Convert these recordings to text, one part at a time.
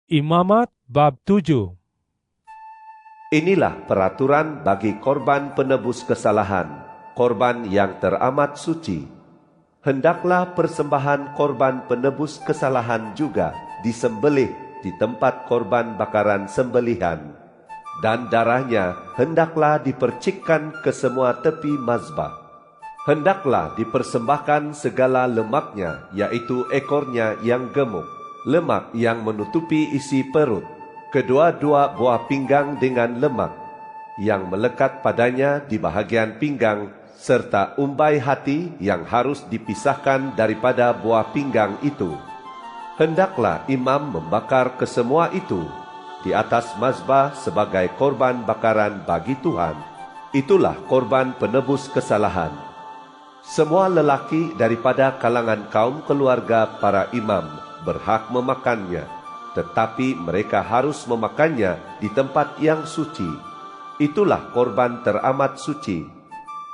Imamat bab 7. Inilah peraturan bagi korban penebus kesalahan, korban yang teramat suci. Hendaklah persembahan korban penebus kesalahan juga disembelih di tempat korban bakaran sembelihan, dan darahnya hendaklah dipercikkan ke semua tepi mazbah. Hendaklah dipersembahkan segala lemaknya, yaitu ekornya yang gemuk, lemak yang menutupi isi perut, kedua-dua buah pinggang dengan lemak yang melekat padanya di bahagian pinggang, serta umbai hati yang harus dipisahkan daripada buah pinggang itu. Hendaklah imam membakar kesemua itu di atas mazbah sebagai korban bakaran bagi Tuhan. Itulah korban penebus kesalahan. Semua lelaki daripada kalangan kaum keluarga para imam berhak memakannya, tetapi mereka harus memakannya di tempat yang suci. Itulah korban teramat suci.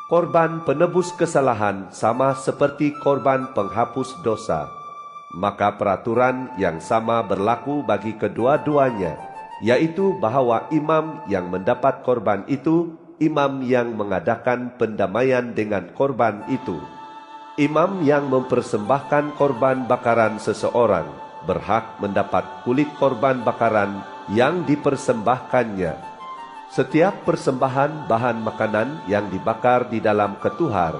Korban penebus kesalahan sama seperti korban penghapus dosa. Maka peraturan yang sama berlaku bagi kedua-duanya, yaitu bahawa imam yang mendapat korban itu, imam yang mengadakan pendamaian dengan korban itu. Imam yang mempersembahkan korban bakaran seseorang berhak mendapat kulit korban bakaran yang dipersembahkannya. Setiap persembahan bahan makanan yang dibakar di dalam ketuhar,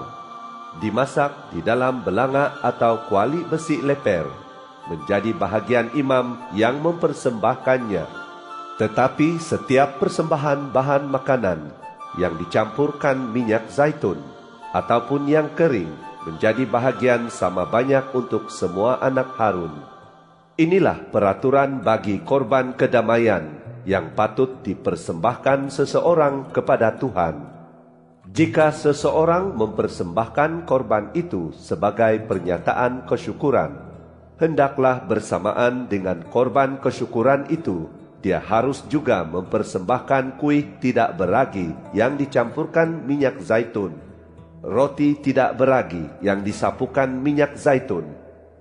dimasak di dalam belanga atau kuali besi leper, menjadi bahagian imam yang mempersembahkannya. Tetapi setiap persembahan bahan makanan yang dicampurkan minyak zaitun ataupun yang kering menjadi bahagian sama banyak untuk semua anak Harun. Inilah peraturan bagi korban kedamaian yang patut dipersembahkan seseorang kepada Tuhan. Jika seseorang mempersembahkan korban itu sebagai pernyataan kesyukuran, hendaklah bersamaan dengan korban kesyukuran itu, dia harus juga mempersembahkan kuih tidak beragi yang dicampurkan minyak zaitun, roti tidak beragi yang disapukan minyak zaitun,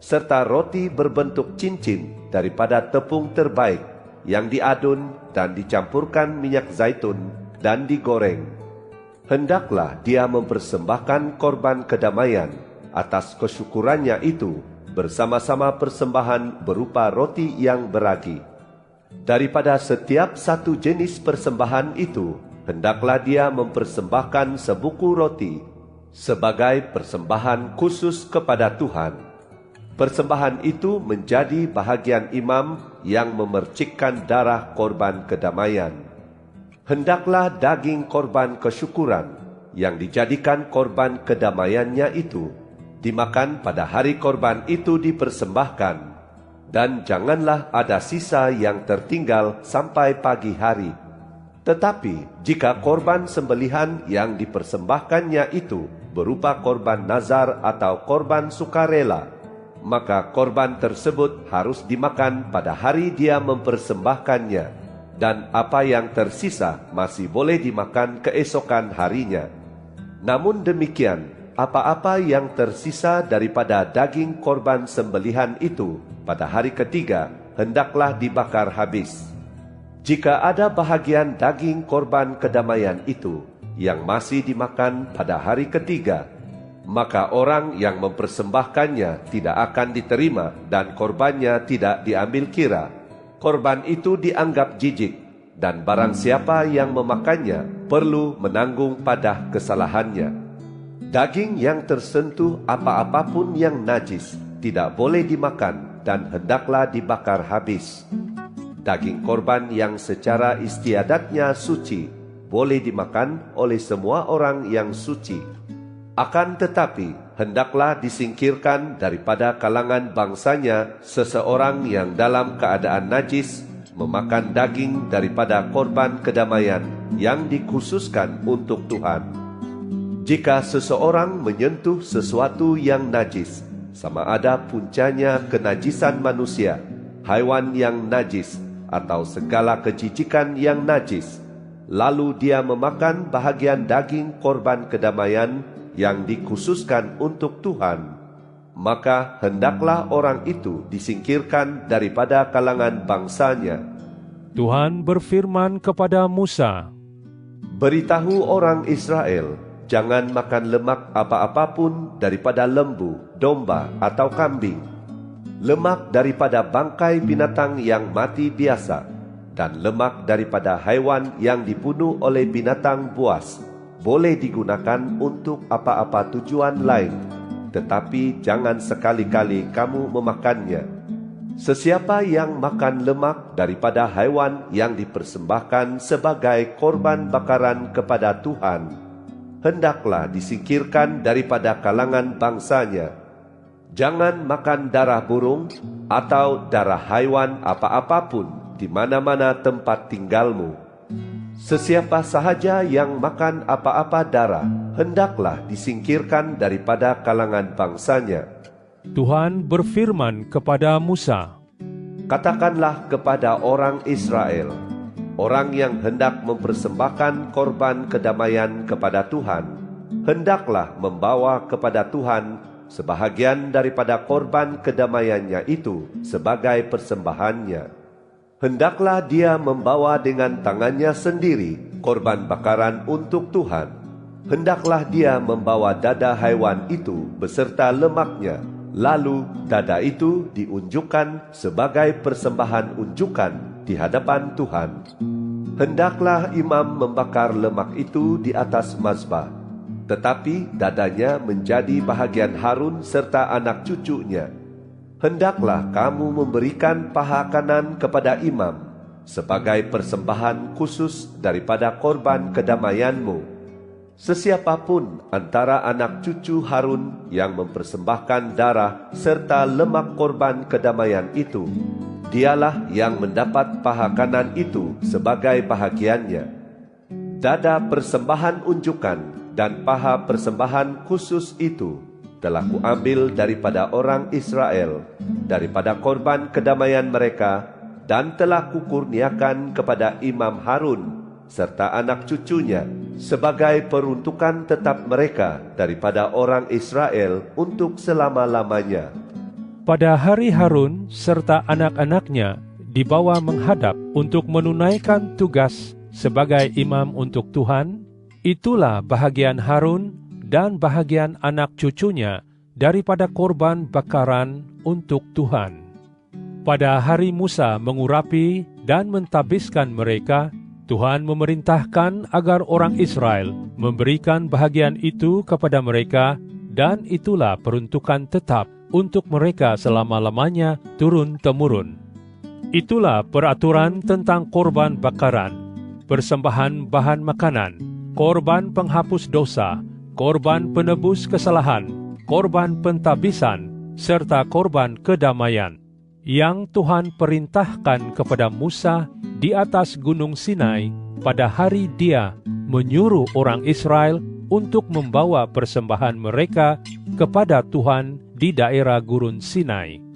serta roti berbentuk cincin daripada tepung terbaik yang diadun dan dicampurkan minyak zaitun dan digoreng. Hendaklah dia mempersembahkan korban kedamaian atas kesyukurannya itu bersama-sama persembahan berupa roti yang beragi. Daripada setiap satu jenis persembahan itu, hendaklah dia mempersembahkan sebuku roti sebagai persembahan khusus kepada Tuhan. Persembahan itu menjadi bahagian imam yang memercikkan darah korban kedamaian. Hendaklah daging korban kesyukuran yang dijadikan korban kedamaiannya itu dimakan pada hari korban itu dipersembahkan, dan janganlah ada sisa yang tertinggal sampai pagi hari. Tetapi jika korban sembelihan yang dipersembahkannya itu berupa korban nazar atau korban sukarela, maka korban tersebut harus dimakan pada hari dia mempersembahkannya, dan apa yang tersisa masih boleh dimakan keesokan harinya. Namun demikian, apa-apa yang tersisa daripada daging korban sembelihan itu pada hari ketiga hendaklah dibakar habis. Jika ada bahagian daging korban kedamaian itu yang masih dimakan pada hari ketiga, maka orang yang mempersembahkannya tidak akan diterima dan korbannya tidak diambil kira. Korban itu dianggap jijik, dan barang siapa yang memakannya perlu menanggung padah kesalahannya. Daging yang tersentuh apa-apapun yang najis tidak boleh dimakan dan hendaklah dibakar habis. Daging korban yang secara istiadatnya suci boleh dimakan oleh semua orang yang suci. Akan tetapi, hendaklah disingkirkan daripada kalangan bangsanya seseorang yang dalam keadaan najis memakan daging daripada korban kedamaian yang dikhususkan untuk Tuhan. Jika seseorang menyentuh sesuatu yang najis, sama ada puncanya kenajisan manusia, haiwan yang najis, atau segala kejijikan yang najis, lalu dia memakan bahagian daging korban kedamaian yang dikhususkan untuk Tuhan, maka hendaklah orang itu disingkirkan daripada kalangan bangsanya. Tuhan berfirman kepada Musa, Beritahu orang Israel, jangan makan lemak apa-apapun daripada lembu, domba atau kambing, lemak daripada bangkai binatang yang mati biasa, dan lemak daripada haiwan yang dibunuh oleh binatang buas, boleh digunakan untuk apa-apa tujuan lain, tetapi jangan sekali-kali kamu memakannya. Sesiapa yang makan lemak daripada haiwan yang dipersembahkan sebagai korban bakaran kepada Tuhan, hendaklah disingkirkan daripada kalangan bangsanya. Jangan makan darah burung atau darah haiwan apa-apapun di mana-mana tempat tinggalmu. Sesiapa sahaja yang makan apa-apa darah, hendaklah disingkirkan daripada kalangan bangsanya. Tuhan berfirman kepada Musa, Katakanlah kepada orang Israel, orang yang hendak mempersembahkan korban kedamaian kepada Tuhan, hendaklah membawa kepada Tuhan sebahagian daripada korban kedamaiannya itu sebagai persembahannya. Hendaklah dia membawa dengan tangannya sendiri korban bakaran untuk Tuhan. Hendaklah dia membawa dada haiwan itu beserta lemaknya, lalu dada itu diunjukkan sebagai persembahan unjukan di hadapan Tuhan. Hendaklah imam membakar lemak itu di atas mazbah, tetapi dadanya menjadi bahagian Harun serta anak cucunya. Hendaklah kamu memberikan paha kanan kepada imam sebagai persembahan khusus daripada korban kedamaianmu. Sesiapapun antara anak cucu Harun yang mempersembahkan darah serta lemak korban kedamaian itu, dialah yang mendapat paha kanan itu sebagai bahagiannya. Dada persembahan unjukan dan paha persembahan khusus itu telah kuambil daripada orang Israel, daripada korban kedamaian mereka, dan telah kukurniakan kepada Imam Harun serta anak cucunya sebagai peruntukan tetap mereka daripada orang Israel untuk selama-lamanya. pada hari Harun serta anak-anaknya dibawa menghadap untuk menunaikan tugas sebagai imam untuk Tuhan, itulah bahagian Harun dan bahagian anak cucunya daripada korban bakaran untuk Tuhan. Pada hari Musa mengurapi dan mentabiskan mereka, Tuhan memerintahkan agar orang Israel memberikan bahagian itu kepada mereka, dan itulah peruntukan tetap untuk mereka selama-lamanya turun-temurun. Itulah peraturan tentang korban bakaran, persembahan bahan makanan, korban penghapus dosa, korban penebus kesalahan, korban pentabisan, serta korban kedamaian, yang Tuhan perintahkan kepada Musa di atas Gunung Sinai pada hari Dia menyuruh orang Israel untuk membawa persembahan mereka kepada Tuhan di daerah Gurun Sinai.